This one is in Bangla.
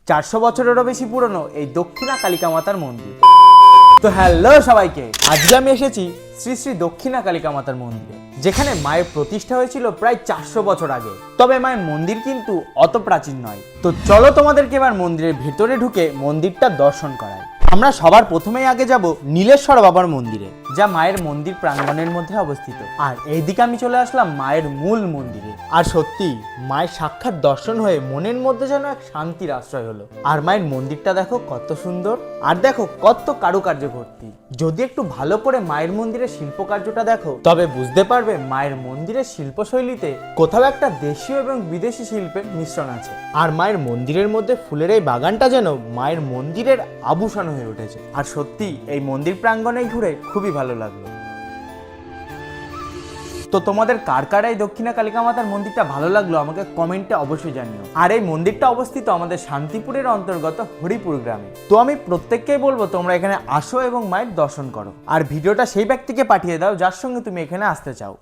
400 বছরেরও বেশি পুরনো এই দক্ষিণা কালিকা মাতার মন্দির। তো হ্যালো সবাইকে, আজকে আমি এসেছি শ্রী শ্রী দক্ষিণা কালিকা মাতার মন্দিরে, যেখানে মায়ের প্রতিষ্ঠা হয়েছিল প্রায় 400 বছর আগে। তবে মায়ের মন্দির কিন্তু অত প্রাচীন নয়। তো চলো তোমাদেরকে এবার মন্দিরের ভেতরে ঢুকে মন্দিরটা দর্শন করাই। আমরা সবার প্রথমেই আগে যাব নীলেশ্বর বাবার মন্দিরে, যা মায়ের মন্দির প্রাঙ্গণের মধ্যে অবস্থিত। আর এইদিকে আমি চলে আসলাম মায়ের মূল মন্দিরে। আর সত্যি মায়ের সাক্ষাৎ দর্শন হয়ে মনের মধ্যে যেন এক শান্তির আশ্রয় হলো। আর মায়ের মন্দিরটা দেখো কত সুন্দর, আর দেখো কত কারুকার্য ভর্তি। যদি একটু ভালো করে মায়ের মন্দিরের শিল্পকার্যটা দেখো, তবে বুঝতে পারবে মায়ের মন্দিরের শিল্পশৈলীতে কোথাও একটা দেশীয় এবং বিদেশি শিল্পের মিশ্রণ আছে। আর মায়ের মন্দিরের মধ্যে ফুলের এই বাগানটা যেন মায়ের মন্দিরের আভূষণ হয়ে উঠেছে। আর সত্যি এই মন্দির প্রাঙ্গণে ঘুরে খুবই ভালো লাগলো। তো তোমাদের কার কার এই দক্ষিণা কালিকা মাতার মন্দিরটা ভালো লাগলো আমাকে কমেন্টে অবশ্যই জানিও। আর এই মন্দিরটা অবস্থিত আমাদের শান্তিপুরের অন্তর্গত হরিপুর গ্রামে। তো আমি প্রত্যেককেই বলবো তোমরা এখানে আসো এবং মায়ের দর্শন করো। আর ভিডিওটা সেই ব্যক্তিকে পাঠিয়ে দাও যার সঙ্গে তুমি এখানে আসতে চাও।